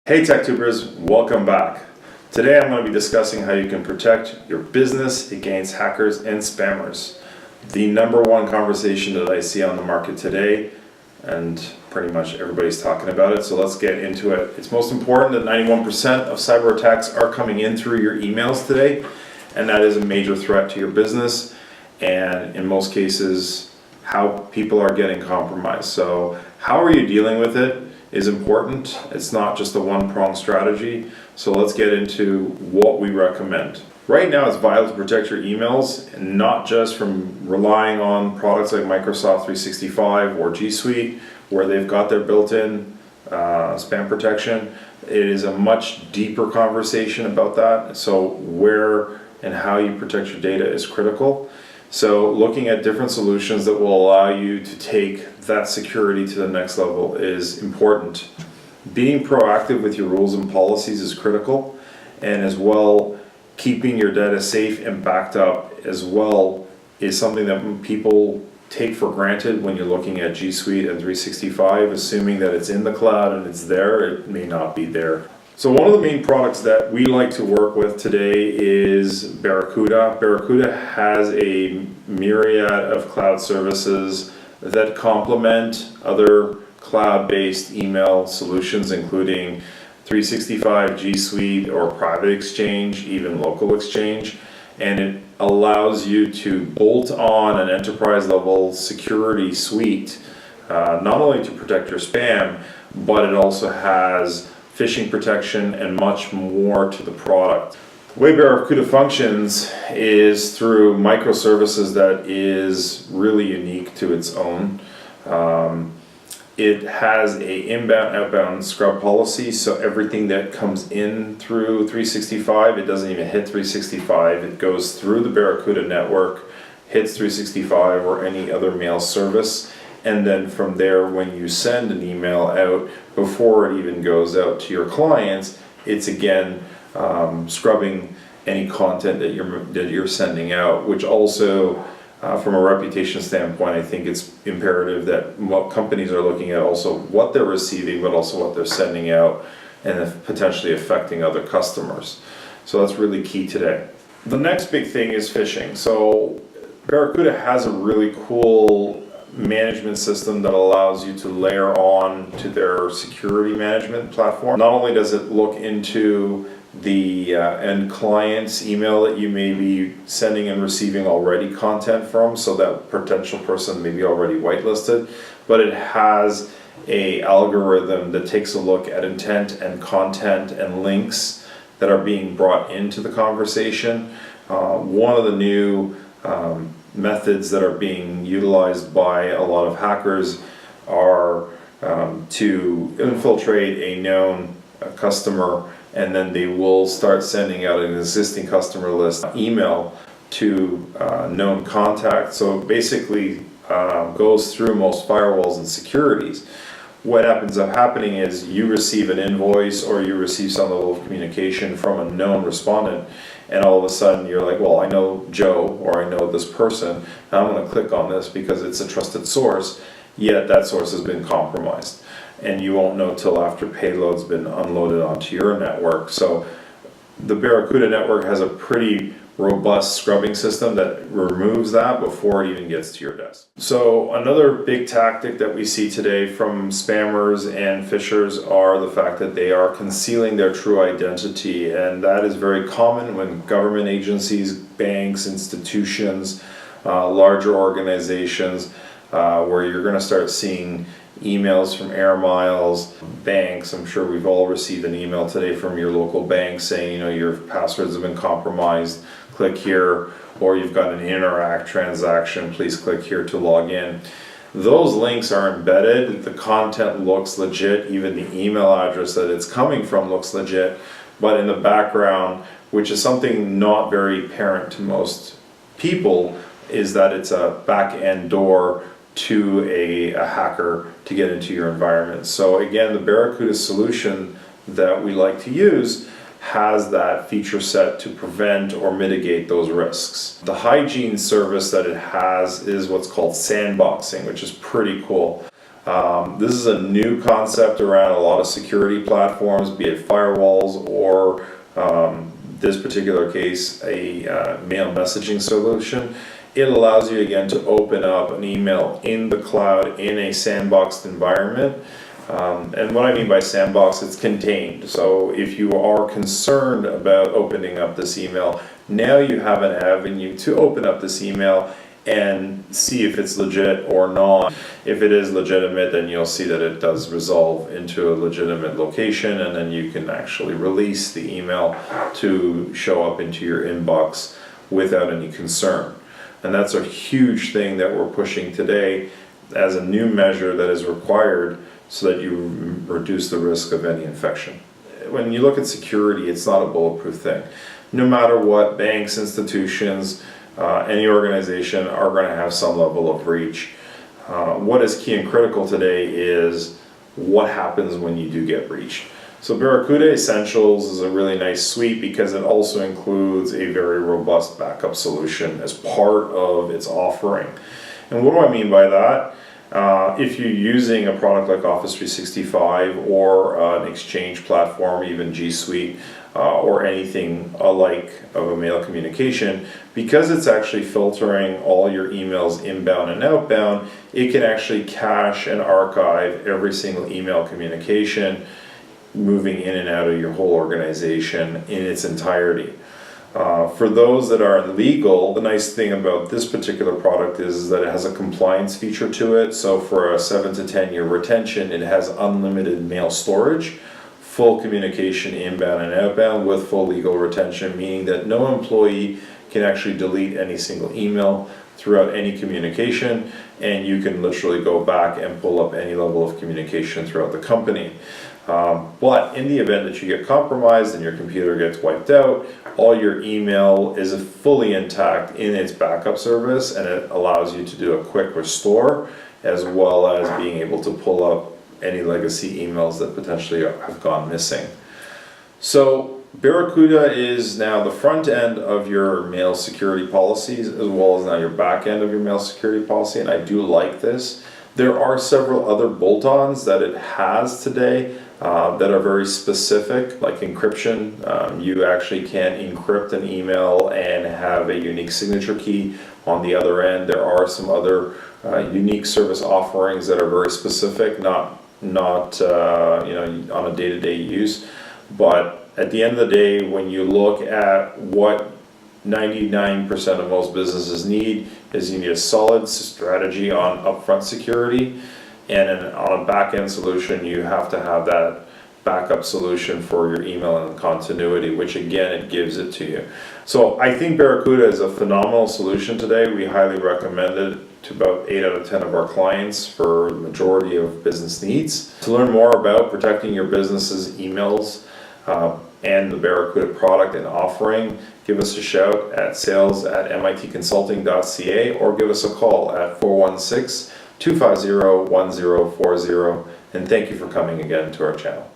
Hey TechTubers, welcome back. Today I'm going to be discussing how you can protect your business against hackers and spammers. The number one conversation that I see on the market today, and pretty much everybody's talking about it, so let's get into it. It's most important that 91% of cyber attacks are coming in through your emails today, and that is a major threat to your business, and in most cases, how people are getting compromised. So how are you dealing with it is important. It's not just a one-pronged strategy. So let's get into what we recommend. Right now it's vital to protect your emails, and not just from relying on products like Microsoft 365 or G Suite, where they've got their built-in spam protection. It is a much deeper conversation about that. So where and how you protect your data is critical. So looking at different solutions that will allow you to take that security to the next level is important. Being proactive with your rules and policies is critical, and as well, keeping your data safe and backed up as well is something that people take for granted when you're looking at G Suite and 365, assuming that it's in the cloud and it's there. It may not be there. So one of the main products that we like to work with today is Barracuda. Barracuda has a myriad of cloud services that complement other cloud-based email solutions, including 365, G Suite, or Private Exchange, even Local Exchange. And it allows you to bolt on an enterprise-level security suite, not only to protect your spam, but it also has phishing protection and much more to the product. The way Barracuda functions is through microservices that is really unique to its own. It has a inbound outbound scrub policy, so everything that comes in through 365, it doesn't even hit 365, it goes through the Barracuda network, hits 365 or any other mail service, and then from there, when you send an email out, before it even goes out to your clients, it's again scrubbing any content that you're sending out, which also from a reputation standpoint, I think it's imperative that what companies are looking at also what they're receiving, but also what they're sending out, and potentially affecting other customers. So that's really key today. The next big thing is phishing. So Barracuda has a really cool management system that allows you to layer on to their security management platform. Not only does it look into the end client's email that you may be sending and receiving already content from, so that potential person may be already whitelisted, but it has a algorithm that takes a look at intent and content and links that are being brought into the conversation. One of the new methods that are being utilized by a lot of hackers are to infiltrate a known customer, and then they will start sending out an existing customer list email to known contacts. So it basically goes through most firewalls and securities. What ends up happening is you receive an invoice or you receive some level of communication from a known respondent, and all of a sudden you're like, well, I know Joe or I know this person, and I'm going to click on this because it's a trusted source, yet that source has been compromised. And you won't know till after payload's been unloaded onto your network. So the Barracuda network has a pretty robust scrubbing system that removes that before it even gets to your desk. So another big tactic that we see today from spammers and phishers are the fact that they are concealing their true identity, and that is very common when government agencies, banks, institutions, larger organizations, where you're going to start seeing emails from air miles, banks. I'm sure we've all received an email today from your local bank saying, your passwords have been compromised, click here, or you've got an Interac transaction, please click here to log in. Those links are embedded, the content looks legit, even the email address that it's coming from looks legit, but in the background, which is something not very apparent to most people, is that it's a back-end door to a hacker to get into your environment. So again, the Barracuda solution that we like to use has that feature set to prevent or mitigate those risks. The hygiene service that it has is what's called sandboxing, which is pretty cool. This is a new concept around a lot of security platforms, be it firewalls or this particular case, a mail messaging solution. It allows you again to open up an email in the cloud in a sandboxed environment. And what I mean by sandbox, it's contained. So if you are concerned about opening up this email, now you have an avenue to open up this email and see if it's legit or not. If it is legitimate, then you'll see that it does resolve into a legitimate location, and then you can actually release the email to show up into your inbox without any concern. And that's a huge thing that we're pushing today as a new measure that is required so that you reduce the risk of any infection. When you look at security, it's not a bulletproof thing. No matter what, banks, institutions, any organization are going to have some level of breach. What is key and critical today is what happens when you do get breached. So Barracuda Essentials is a really nice suite because it also includes a very robust backup solution as part of its offering. And what do I mean by that? If you're using a product like Office 365 or an Exchange platform, even G Suite, or anything alike of a mail communication, because it's actually filtering all your emails inbound and outbound, it can actually cache and archive every single email communication moving in and out of your whole organization in its entirety. For those that are legal, the nice thing about this particular product is that it has a compliance feature to it. So for a 7 to 10 year retention, it has unlimited mail storage, full communication inbound and outbound with full legal retention, meaning that no employee can actually delete any single email throughout any communication, and you can literally go back and pull up any level of communication throughout the company. But in the event that you get compromised and your computer gets wiped out, all your email is fully intact in its backup service, and it allows you to do a quick restore as well as being able to pull up any legacy emails that potentially have gone missing. So Barracuda is now the front end of your mail security policies as well as now your back end of your mail security policy, and I do like this. There are several other bolt-ons that it has today that are very specific, like encryption. You actually can encrypt an email and have a unique signature key on the other end. There are some other unique service offerings that are very specific, not on a day-to-day use. But at the end of the day, when you look at what 99% of most businesses need, is you need a solid strategy on upfront security, and on a back-end solution you have to have that backup solution for your email and continuity, which again, it gives it to you. So I think Barracuda is a phenomenal solution today. We highly recommend it to about 8 out of 10 of our clients for the majority of business needs. To learn more about protecting your business's emails and the Barracuda product and offering, give us a shout at sales@mitconsulting.ca or give us a call at 416-250-1040. And thank you for coming again to our channel.